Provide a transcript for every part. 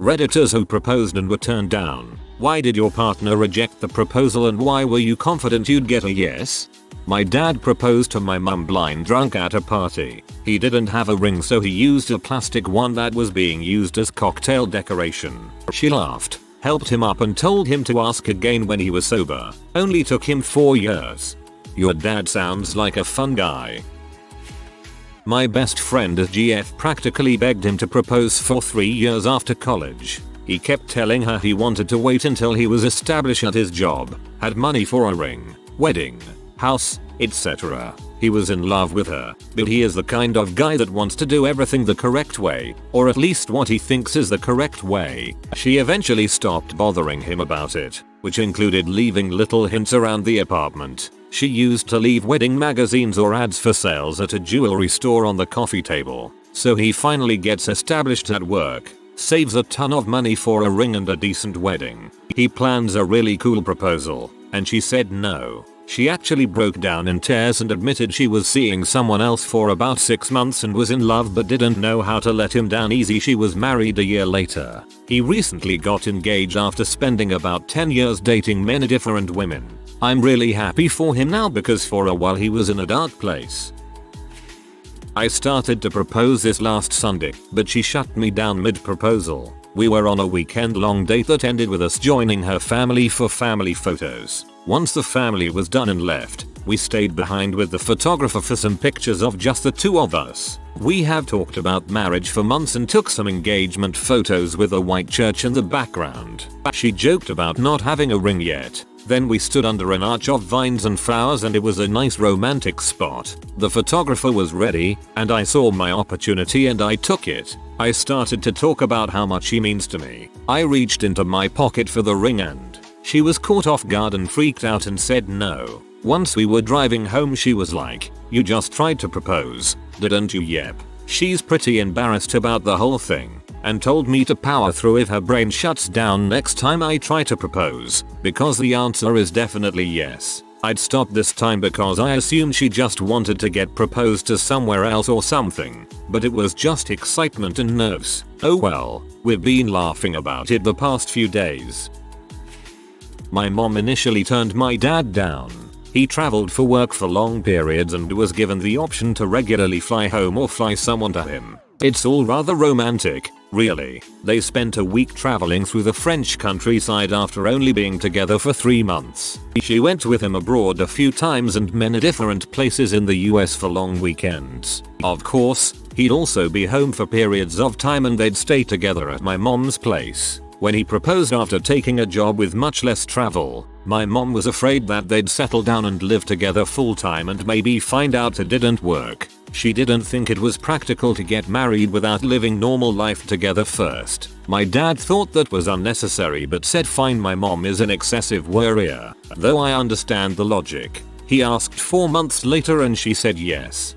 Redditors who proposed and were turned down. Why did your partner reject the proposal and why were you confident you'd get a yes? My dad proposed to my mum blind drunk at a party. He didn't have a ring, so he used a plastic one that was being used as cocktail decoration. She laughed, helped him up and told him to ask again when he was sober. Only took him 4 years. Your dad sounds like a fun guy. My best friend as GF practically begged him to propose for 3 years after college. He kept telling her he wanted to wait until he was established at his job, had money for a ring, wedding, house, etc. He was in love with her, but he is the kind of guy that wants to do everything the correct way, or at least what he thinks is the correct way. She eventually stopped bothering him about it, which included leaving little hints around the apartment. She used to leave wedding magazines or ads for sales at a jewelry store on the coffee table. So he finally gets established at work, saves a ton of money for a ring and a decent wedding. He plans a really cool proposal, and she said no. She actually broke down in tears and admitted she was seeing someone else for about 6 months and was in love but didn't know how to let him down easy. She was married a year later. He recently got engaged after spending about 10 years dating many different women. I'm really happy for him now because for a while he was in a dark place. I started to propose this last Sunday, but she shut me down mid-proposal. We were on a weekend-long date that ended with us joining her family for family photos. Once the family was done and left, we stayed behind with the photographer for some pictures of just the two of us. We have talked about marriage for months and took some engagement photos with a white church in the background. She joked about not having a ring yet. Then we stood under an arch of vines and flowers and it was a nice romantic spot. The photographer was ready, and I saw my opportunity and I took it. I started to talk about how much she means to me. I reached into my pocket for the ring and she was caught off guard and freaked out and said no. Once we were driving home she was like, "You just tried to propose, didn't you?" Yep. She's pretty embarrassed about the whole thing and told me to power through if her brain shuts down next time I try to propose, because the answer is definitely yes. I'd stopped this time because I assumed she just wanted to get proposed to somewhere else or something, but it was just excitement and nerves. Oh well, we've been laughing about it the past few days. My mom initially turned my dad down. He traveled for work for long periods and was given the option to regularly fly home or fly someone to him. It's all rather romantic, really. They spent a week traveling through the French countryside after only being together for 3 months. She went with him abroad a few times and many different places in the US for long weekends. Of course, he'd also be home for periods of time and they'd stay together at my mom's place. When he proposed after taking a job with much less travel, my mom was afraid that they'd settle down and live together full time and maybe find out it didn't work. She didn't think it was practical to get married without living normal life together first. My dad thought that was unnecessary but said fine. My mom is an excessive worrier, though I understand the logic. He asked 4 months later and she said yes.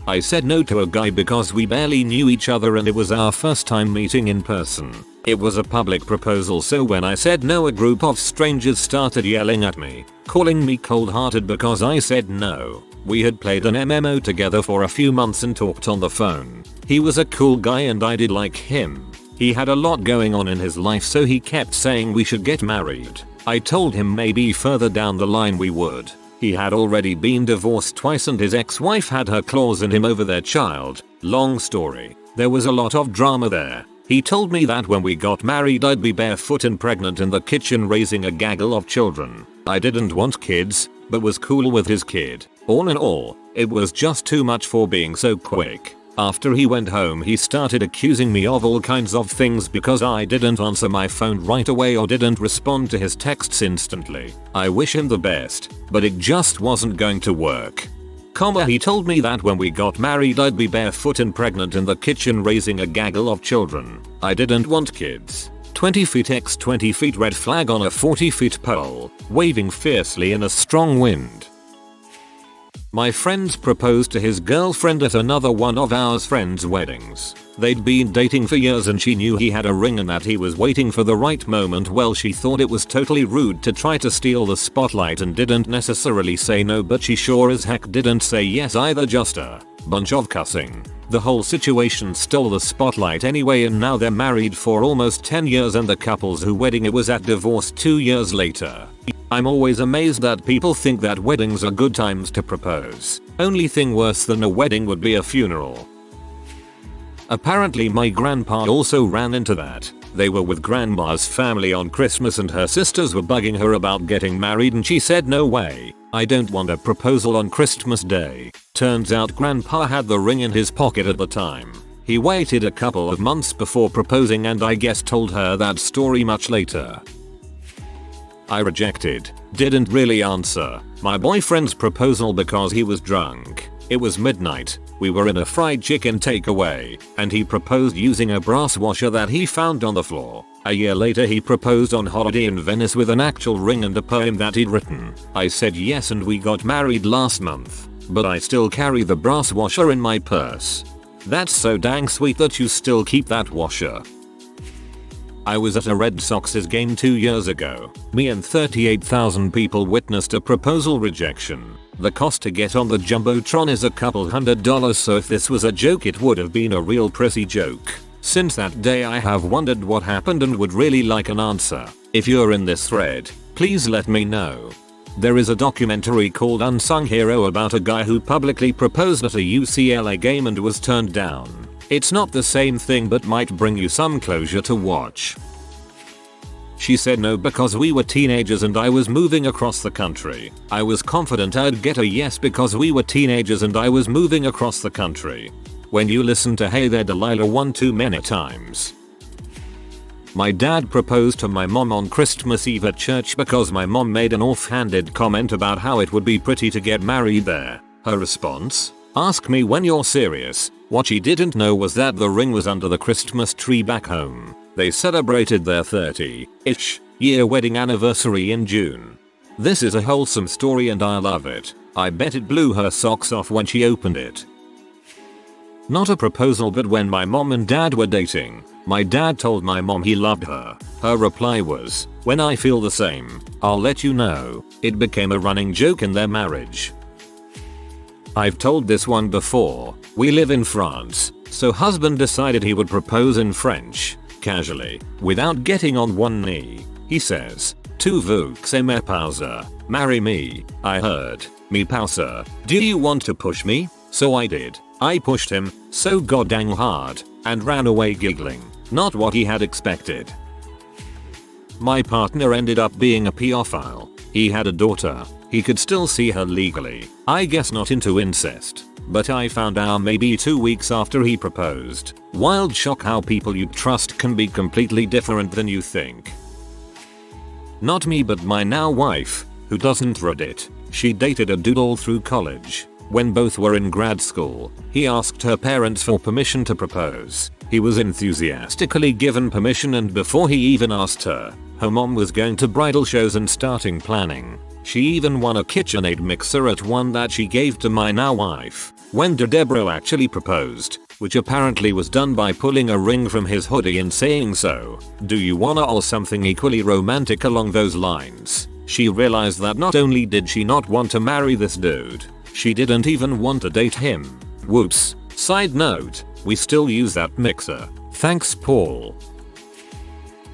I said no to a guy because we barely knew each other and it was our first time meeting in person. It was a public proposal, so when I said no a group of strangers started yelling at me, calling me cold-hearted because I said no. We had played an MMO together for a few months and talked on the phone. He was a cool guy and I did like him. He had a lot going on in his life so he kept saying we should get married. I told him maybe further down the line we would. He had already been divorced twice and his ex-wife had her claws in him over their child. Long story. There was a lot of drama there. He told me that when we got married I'd be barefoot and pregnant in the kitchen raising a gaggle of children. I didn't want kids, but was cool with his kid. All in all, it was just too much for being so quick. After he went home he started accusing me of all kinds of things because I didn't answer my phone right away or didn't respond to his texts instantly. I wish him the best, but it just wasn't going to work. He told me that when we got married I'd be barefoot and pregnant in the kitchen raising a gaggle of children. I didn't want kids. 20 feet x 20 feet red flag on a 40 feet pole, waving fiercely in a strong wind. My friend proposed to his girlfriend at another one of our friends' weddings. They'd been dating for years and she knew he had a ring and that he was waiting for the right moment. Well, she thought it was totally rude to try to steal the spotlight and didn't necessarily say no, but she sure as heck didn't say yes either. Just Bunch of cussing. The whole situation stole the spotlight anyway, and now they're married for almost 10 years and the couple's wedding it was at divorced 2 years later. I'm always amazed that people think that weddings are good times to propose. Only thing worse than a wedding would be a funeral. Apparently my grandpa also ran into that. They were with grandma's family on Christmas and her sisters were bugging her about getting married and she said no way, I don't want a proposal on Christmas Day. Turns out grandpa had the ring in his pocket at the time. He waited a couple of months before proposing and I guess told her that story much later. I rejected. Didn't really answer my boyfriend's proposal because he was drunk. It was midnight. We were in a fried chicken takeaway, and he proposed using a brass washer that he found on the floor. A year later he proposed on holiday in Venice with an actual ring and a poem that he'd written. I said yes and we got married last month, but I still carry the brass washer in my purse. That's so dang sweet that you still keep that washer. I was at a Red Sox's game 2 years ago. Me and 38,000 people witnessed a proposal rejection. The cost to get on the Jumbotron is a couple $100, so if this was a joke it would have been a real prissy joke. Since that day I have wondered what happened and would really like an answer. If you're in this thread, please let me know. There is a documentary called Unsung Hero about a guy who publicly proposed at a UCLA game and was turned down. It's not the same thing but might bring you some closure to watch. She said no because we were teenagers and I was moving across the country. I was confident I'd get a yes because we were teenagers and I was moving across the country. When you listen to Hey There Delilah one too many times. My dad proposed to my mom on Christmas Eve at church because my mom made an offhanded comment about how it would be pretty to get married there. Her response? Ask me when you're serious. What she didn't know was that the ring was under the Christmas tree back home. They celebrated their 30-ish year wedding anniversary in June. This is a wholesome story and I love it. I bet it blew her socks off when she opened it. Not a proposal, but when my mom and dad were dating, my dad told my mom he loved her. Her reply was, "When I feel the same, I'll let you know." It became a running joke in their marriage. I've told this one before. We live in France, so husband decided he would propose in French, casually, without getting on one knee. He says, "Tu veux que me pause? Marry me." I heard, "Me pause? Do you want to push me?" So I did. I pushed him, so goddamn hard, and ran away giggling. Not what he had expected. My partner ended up being a pedophile. He had a daughter. He could still see her legally. I guess not into incest. But I found out maybe 2 weeks after he proposed. Wild shock how people you trust can be completely different than you think. Not me, but my now wife, who doesn't Reddit. She dated a dude all through college. When both were in grad school, he asked her parents for permission to propose. He was enthusiastically given permission, and before he even asked her, her mom was going to bridal shows and starting planning. She even won a KitchenAid mixer at one that she gave to my now wife. When Debro actually proposed, which apparently was done by pulling a ring from his hoodie and saying, "So, do you wanna?" or something equally romantic along those lines, she realized that not only did she not want to marry this dude, she didn't even want to date him. Whoops. Side note, we still use that mixer. Thanks, Paul.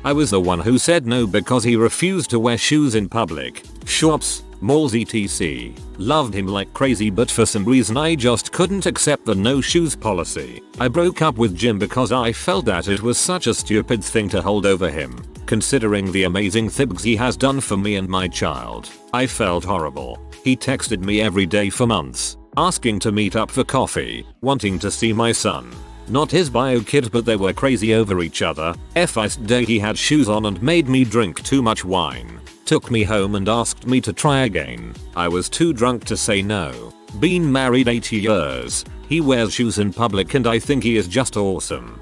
I was the one who said no because he refused to wear shoes in public, shops, malls etc. Loved him like crazy, but for some reason I just couldn't accept the no shoes policy. I broke up with Jim because I felt that it was such a stupid thing to hold over him, considering the amazing things he has done for me and my child. I felt horrible. He texted me every day for months, asking to meet up for coffee, wanting to see my son. Not his bio kid, but they were crazy over each other. First day he had shoes on and made me drink too much wine. Took me home and asked me to try again. I was too drunk to say no. Been married 8 years. He wears shoes in public and I think he is just awesome.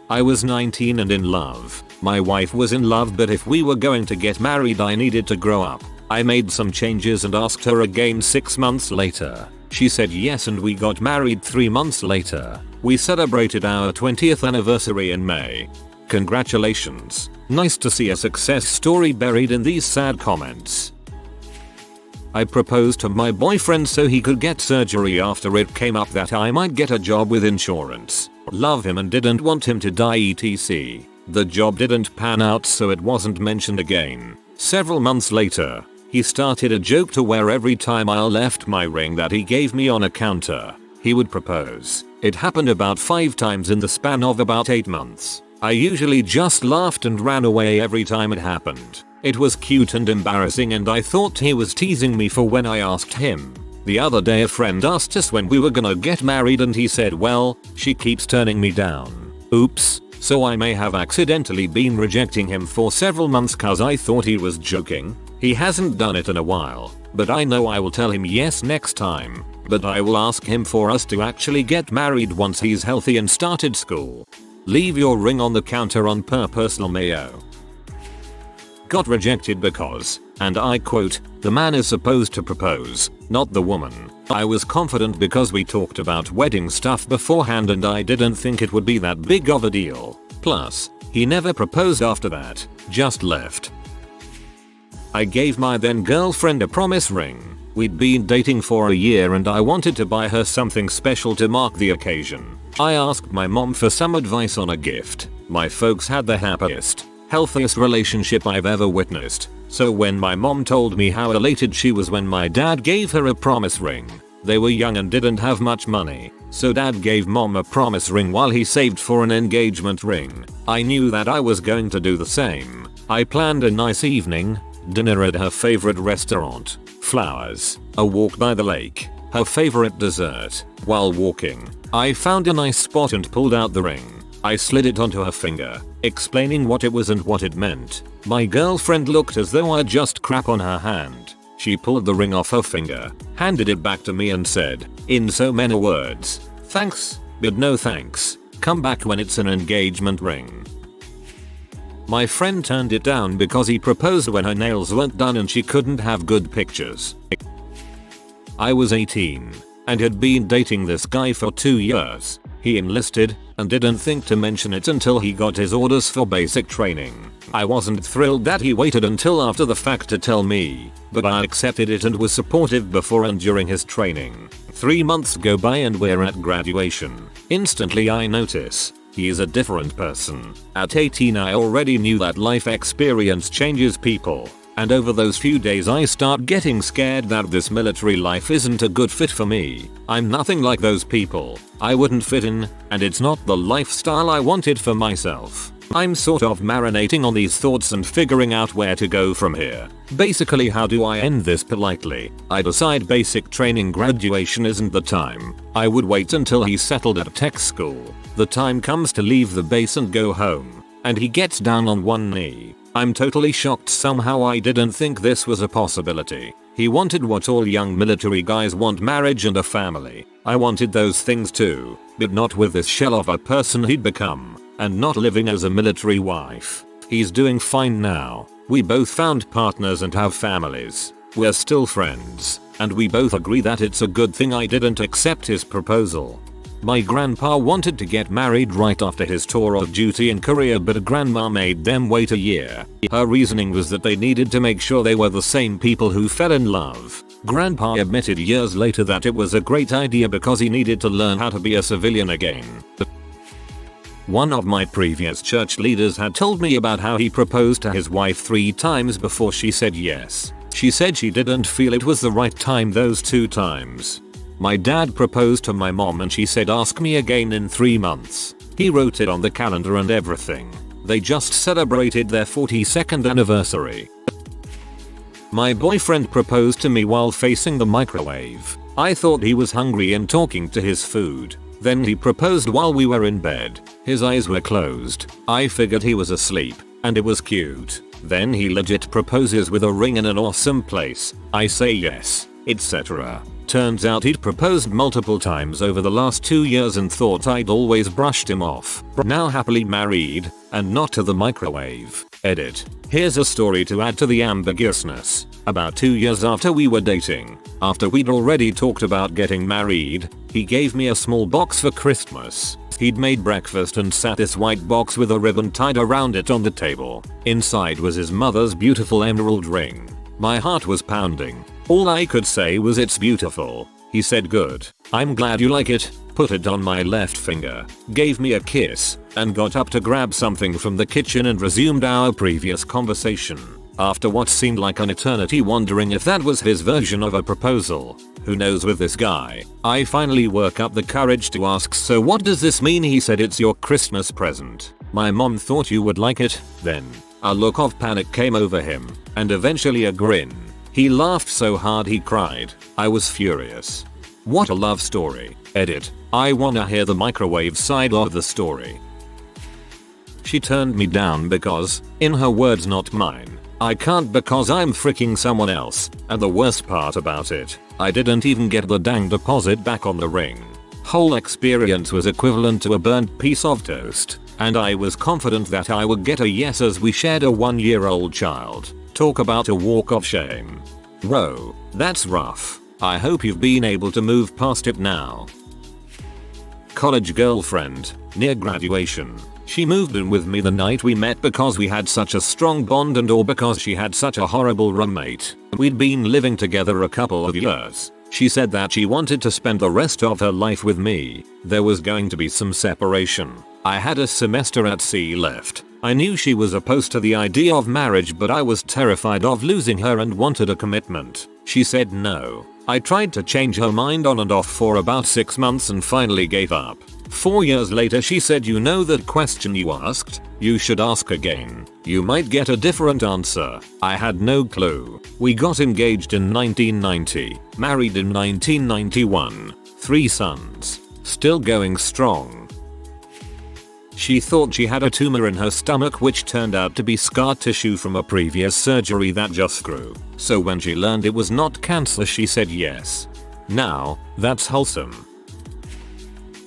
I was 19 and in love. My wife was in love, but if we were going to get married I needed to grow up. I made some changes and asked her again 6 months later. She said yes and we got married 3 months later. We celebrated our 20th anniversary in May. Congratulations. Nice to see a success story buried in these sad comments. I proposed to my boyfriend so he could get surgery after it came up that I might get a job with insurance. Love him and didn't want him to die etc. The job didn't pan out so it wasn't mentioned again. Several months later, he started a joke to where every time I left my ring that he gave me on a counter, he would propose. It happened about 5 times in the span of about 8 months. I usually just laughed and ran away every time it happened. It was cute and embarrassing and I thought he was teasing me for when I asked him. The other day a friend asked us when we were gonna get married and he said, well, she keeps turning me down. Oops. So I may have accidentally been rejecting him for several months cause I thought he was joking. He hasn't done it in a while, but I know I will tell him yes next time. But I will ask him for us to actually get married once he's healthy and started school. Leave your ring on the counter on purpose LMAO. Got rejected because, and I quote, the man is supposed to propose, not the woman. I was confident because we talked about wedding stuff beforehand and I didn't think it would be that big of a deal. Plus, he never proposed after that, just left. I gave my then girlfriend a promise ring. We'd been dating for a year and I wanted to buy her something special to mark the occasion. I asked my mom for some advice on a gift. My folks had the happiest, healthiest relationship I've ever witnessed. So when my mom told me how elated she was when my dad gave her a promise ring, they were young and didn't have much money. So dad gave mom a promise ring while he saved for an engagement ring. I knew that I was going to do the same. I planned a nice evening, dinner at her favorite restaurant, flowers, a walk by the lake, her favorite dessert. While walking, I found a nice spot and pulled out the ring. I slid it onto her finger, explaining what it was and what it meant. My girlfriend looked as though I'd just crap on her hand. She pulled the ring off her finger, handed it back to me and said, in so many words, thanks, but no thanks. Come back when it's an engagement ring. My friend turned it down because he proposed when her nails weren't done and she couldn't have good pictures. I was 18 and had been dating this guy for 2 years. He enlisted and didn't think to mention it until he got his orders for basic training. I wasn't thrilled that he waited until after the fact to tell me, but I accepted it and was supportive before and during his training. 3 months go by and we're at graduation. Instantly I notice he is a different person. At 18 I already knew that life experience changes people. And over those few days I start getting scared that this military life isn't a good fit for me. I'm nothing like those people. I wouldn't fit in, and it's not the lifestyle I wanted for myself. I'm sort of marinating on these thoughts and figuring out where to go from here. Basically, how do I end this politely? I decide basic training graduation isn't the time. I would wait until he's settled at tech school. The time comes to leave the base and go home, and he gets down on one knee. I'm totally shocked. Somehow I didn't think this was a possibility. He wanted what all young military guys want, marriage and a family. I wanted those things too, but not with this shell of a person he'd become, and not living as a military wife. He's doing fine now. We both found partners and have families. We're still friends, and we both agree that it's a good thing I didn't accept his proposal. My grandpa wanted to get married right after his tour of duty in Korea, but grandma made them wait a year. Her reasoning was that they needed to make sure they were the same people who fell in love. Grandpa admitted years later that it was a great idea because he needed to learn how to be a civilian again. One of my previous church leaders had told me about how he proposed to his wife 3 times before she said yes. She said she didn't feel it was the right time those 2 times. My dad proposed to my mom and she said ask me again in 3 months. He wrote it on the calendar and everything. They just celebrated their 42nd anniversary. My boyfriend proposed to me while facing the microwave. I thought he was hungry and talking to his food. Then he proposed while we were in bed. His eyes were closed. I figured he was asleep, and it was cute. Then he legit proposes with a ring in an awesome place. I say yes, etc. Turns out he'd proposed multiple times over the last 2 years and thought I'd always brushed him off. Now happily married, and not to the microwave. Edit. Here's a story to add to the ambiguousness. About 2 years after we were dating, after we'd already talked about getting married, he gave me a small box for Christmas. He'd made breakfast and sat this white box with a ribbon tied around it on the table. Inside was his mother's beautiful emerald ring. My heart was pounding. All I could say was it's beautiful. He said good. I'm glad you like it. Put it on my left finger, gave me a kiss, and got up to grab something from the kitchen and resumed our previous conversation. After what seemed like an eternity wondering if that was his version of a proposal. Who knows with this guy? I finally work up the courage to ask, so what does this mean? He said it's your Christmas present. My mom thought you would like it. Then, a look of panic came over him, and eventually a grin. He laughed so hard he cried. I was furious. What a love story. Edit. I wanna hear the microwave side of the story. She turned me down because, in her words not mine, I can't because I'm freaking someone else, and the worst part about it, I didn't even get the dang deposit back on the ring. Whole experience was equivalent to a burnt piece of toast, and I was confident that I would get a yes as we shared a 1-year-old child. Talk about a walk of shame. Bro, that's rough. I hope you've been able to move past it now. College girlfriend, near graduation. She moved in with me the night we met because we had such a strong bond and or because she had such a horrible roommate. We'd been living together a couple of years. She said that she wanted to spend the rest of her life with me. There was going to be some separation. I had a semester at sea left. I knew she was opposed to the idea of marriage, but I was terrified of losing her and wanted a commitment. She said no. I tried to change her mind on and off for about 6 months and finally gave up. 4 years later she said, you know that question you asked? You should ask again. You might get a different answer. I had no clue. We got engaged in 1990, married in 1991. 3 sons. Still going strong. She thought she had a tumor in her stomach which turned out to be scar tissue from a previous surgery that just grew. So when she learned it was not cancer she said yes. Now, that's wholesome.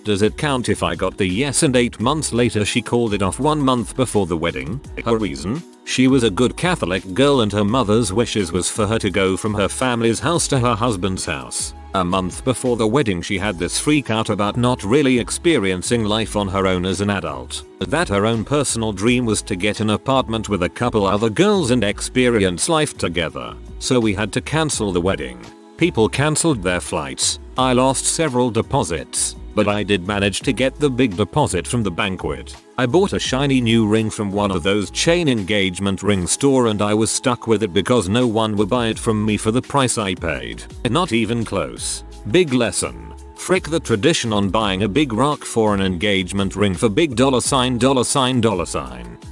Does it count if I got the yes and 8 months later she called it off 1 month before the wedding? Her reason? She was a good Catholic girl and her mother's wishes was for her to go from her family's house to her husband's house. A month before the wedding she had this freak out about not really experiencing life on her own as an adult. That her own personal dream was to get an apartment with a couple other girls and experience life together. So we had to cancel the wedding. People cancelled their flights. I lost several deposits. But I did manage to get the big deposit from the banquet. I bought a shiny new ring from one of those chain engagement ring store and I was stuck with it because no one would buy it from me for the price I paid. Not even close. Big lesson. Frick the tradition on buying a big rock for an engagement ring for big $sign.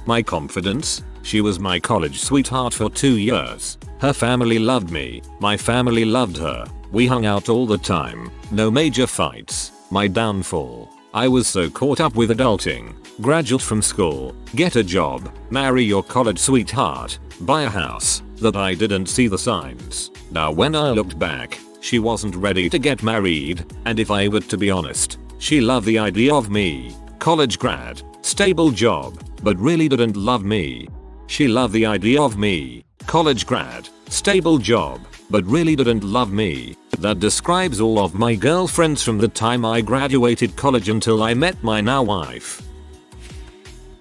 My confidence? She was my college sweetheart for 2 years. Her family loved me. My family loved her. We hung out all the time. No major fights. My downfall. I was so caught up with adulting, graduate from school, get a job, marry your college sweetheart, buy a house, that I didn't see the signs. Now when I looked back, she wasn't ready to get married, and if I were to be honest, she loved the idea of me. College grad, stable job, but really didn't love me. She loved the idea of me. College grad, stable job, but really didn't love me. That describes all of my girlfriends from the time I graduated college until I met my now wife.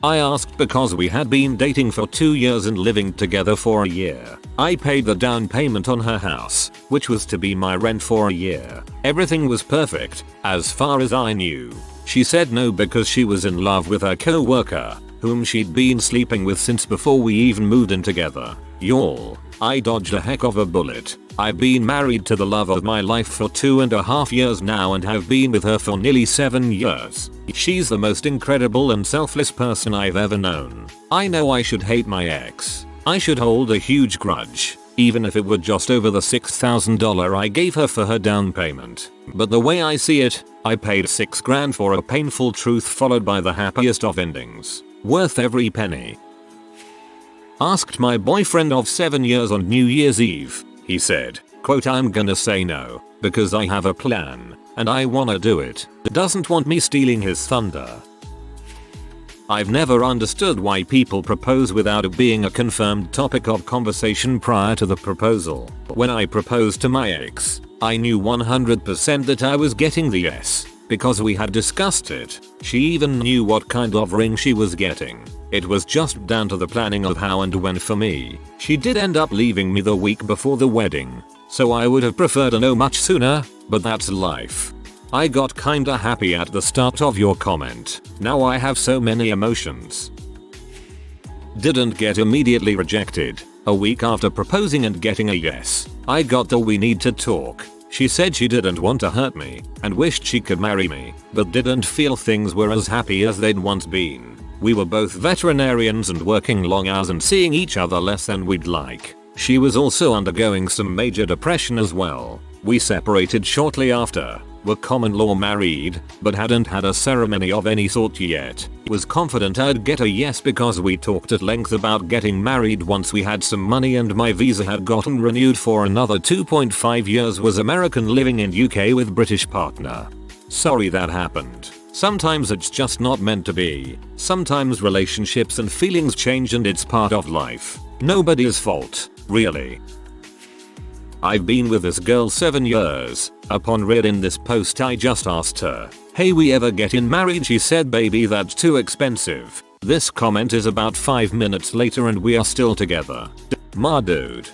I asked because we had been dating for 2 years and living together for a year. I paid the down payment on her house, which was to be my rent for a year. Everything was perfect, as far as I knew. She said no because she was in love with her co-worker, whom she'd been sleeping with since before we even moved in together. Y'all, I dodged a heck of a bullet. I've been married to the love of my life for 2.5 years now and have been with her for nearly 7 years. She's the most incredible and selfless person I've ever known. I know I should hate my ex. I should hold a huge grudge, even if it were just over the $6,000 I gave her for her down payment. But the way I see it, I paid $6 grand for a painful truth followed by the happiest of endings. Worth every penny. Asked my boyfriend of 7 years on New Year's Eve. He said, quote, I'm gonna say no, because I have a plan, and I wanna do it. Doesn't want me stealing his thunder. I've never understood why people propose without it being a confirmed topic of conversation prior to the proposal. When I proposed to my ex, I knew 100% that I was getting the yes, because we had discussed it. She even knew what kind of ring she was getting. It was just down to the planning of how and when for me. She did end up leaving me the week before the wedding. so I would have preferred a no much sooner, but that's life. I got kinda happy at the start of your comment. Now I have so many emotions. Didn't get immediately rejected. A week after proposing and getting a yes, I got the "we need to talk." She said she didn't want to hurt me and wished she could marry me, but didn't feel things were as happy as they'd once been. We were both veterinarians and working long hours and seeing each other less than we'd like. She was also undergoing some major depression as well. We separated shortly after, were common law married, but hadn't had a ceremony of any sort yet. Was confident I'd get a yes because we talked at length about getting married once we had some money and my visa had gotten renewed for another 2.5 years. Was American, living in UK with British partner. Sorry that happened. Sometimes it's just not meant to be. Sometimes relationships and feelings change and it's part of life. Nobody's fault, really. I've been with this girl 7 years. Upon reading this post I just asked her, "Hey, we ever getting married?" She said, "Baby, that's too expensive." This comment is about 5 minutes later and we are still together. Ma dude.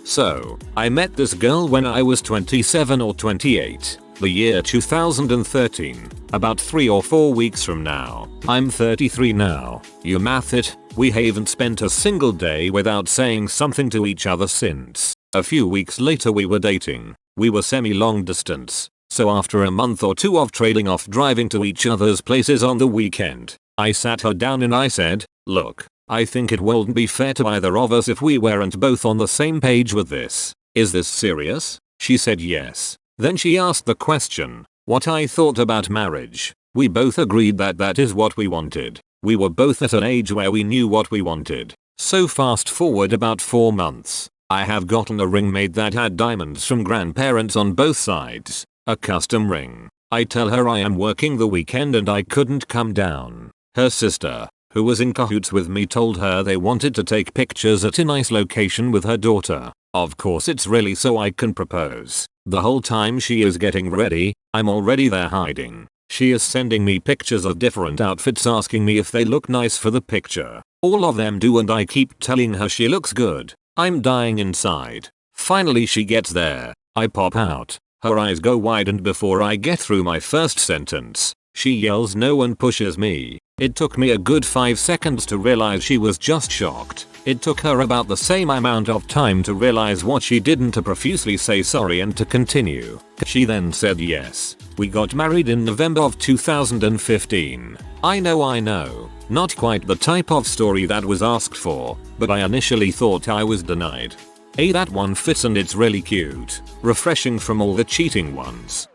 So, I met this girl when I was 27 or 28. The year 2013. About 3 or 4 weeks from now. I'm 33 now. You math it, we haven't spent a single day without saying something to each other since. A few weeks later we were dating. We were semi-long distance. So after a month or two of trading off driving to each other's places on the weekend, I sat her down and I said, "Look, I think it wouldn't be fair to either of us if we weren't both on the same page with this. Is this serious?" She said yes. Then she asked the question, what I thought about marriage. We both agreed that that is what we wanted. We were both at an age where we knew what we wanted. So fast forward about 4 months. I have gotten a ring made that had diamonds from grandparents on both sides. A custom ring. I tell her I am working the weekend and I couldn't come down. Her sister, who was in cahoots with me, told her they wanted to take pictures at a nice location with her daughter. Of course it's really so I can propose. The whole time she is getting ready, I'm already there hiding. She is sending me pictures of different outfits asking me if they look nice for the picture. All of them do and I keep telling her she looks good. I'm dying inside. Finally she gets there. I pop out. Her eyes go wide and before I get through my first sentence, she yells no and pushes me. It took me a good 5 seconds to realize she was just shocked. It took her about the same amount of time to realize what she did and to profusely say sorry and to continue. She then said yes. We got married in November of 2015. I know. Not quite the type of story that was asked for, but I initially thought I was denied. That one fits and it's really cute. Refreshing from all the cheating ones.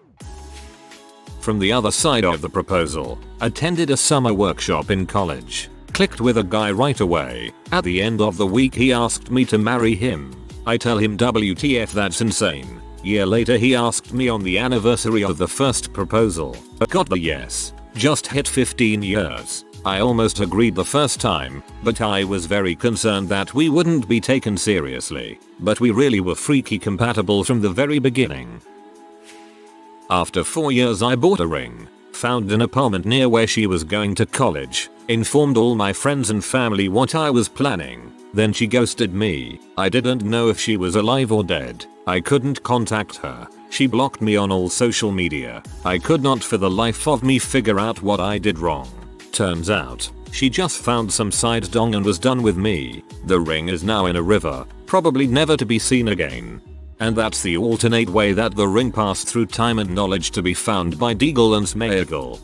From the other side of the proposal, attended a summer workshop in college. Clicked with a guy right away. At the end of the week he asked me to marry him. I tell him WTF, that's insane. Year later he asked me on the anniversary of the first proposal. Got the yes. Just hit 15 years. I almost agreed the first time, but I was very concerned that we wouldn't be taken seriously. But we really were freaky compatible from the very beginning. After 4 years I bought a ring. Found an apartment near where she was going to college. Informed all my friends and family what I was planning. Then she ghosted me. I didn't know if she was alive or dead. I couldn't contact her. She blocked me on all social media. I could not for the life of me figure out what I did wrong. Turns out, she just found some side dong and was done with me. The ring is now in a river, probably never to be seen again. And that's the alternate way that the ring passed through time and knowledge to be found by Deagle and Smeagol.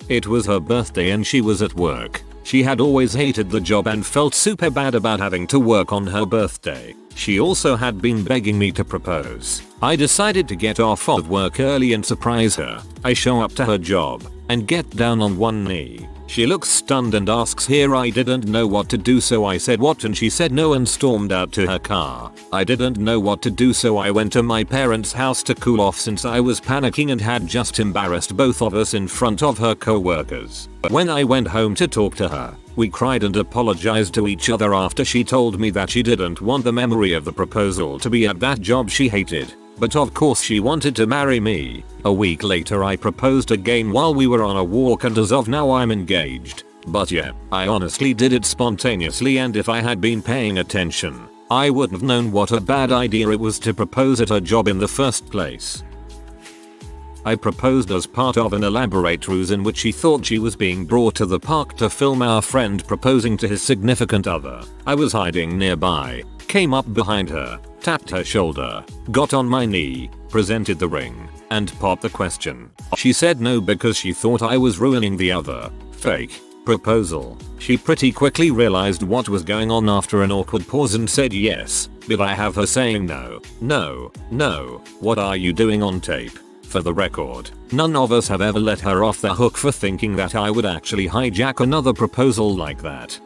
It was her birthday and she was at work. She had always hated the job and felt super bad about having to work on her birthday. She also had been begging me to propose. I decided to get off of work early and surprise her. I show up to her job and get down on one knee. She looks stunned and asks here. I didn't know what to do, so I said what, and she said no and stormed out to her car. I didn't know what to do, so I went to my parents' house to cool off since I was panicking and had just embarrassed both of us in front of her co-workers. When I went home to talk to her, we cried and apologized to each other after she told me that she didn't want the memory of the proposal to be at that job she hated. But of course she wanted to marry me. A week later I proposed again while we were on a walk, and as of now I'm engaged. But yeah, I honestly did it spontaneously, and if I had been paying attention, I wouldn't have known what a bad idea it was to propose at a job in the first place. I proposed as part of an elaborate ruse in which she thought she was being brought to the park to film our friend proposing to his significant other. I was hiding nearby, came up behind her, tapped her shoulder, got on my knee, presented the ring, and popped the question. She said no because she thought I was ruining the other, fake, proposal. She pretty quickly realized what was going on after an awkward pause and said yes, but I have her saying no, no, no, what are you doing on tape? For the record, none of us have ever let her off the hook for thinking that I would actually hijack another proposal like that.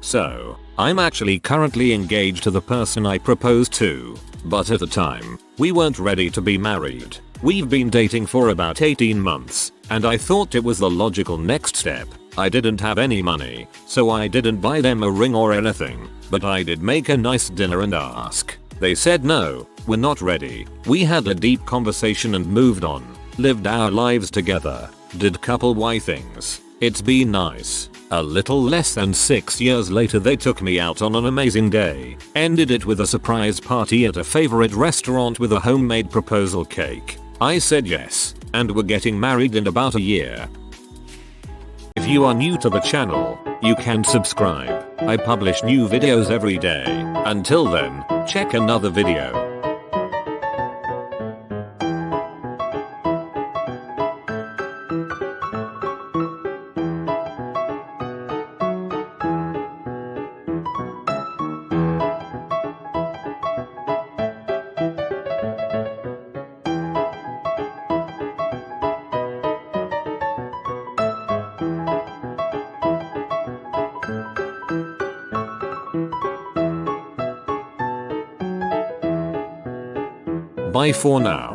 So, I'm actually currently engaged to the person I proposed to, but at the time, we weren't ready to be married. We've been dating for about 18 months, and I thought it was the logical next step. I didn't have any money, so I didn't buy them a ring or anything, but I did make a nice dinner and ask. They said no, we're not ready. We had a deep conversation and moved on, lived our lives together, did couple Y things. It's been nice. A little less than 6 years later they took me out on an amazing day, ended it with a surprise party at a favorite restaurant with a homemade proposal cake. I said yes, and we're getting married in about a year. If you are new to the channel, you can subscribe. I publish new videos every day. Until then, check another video. Bye for now.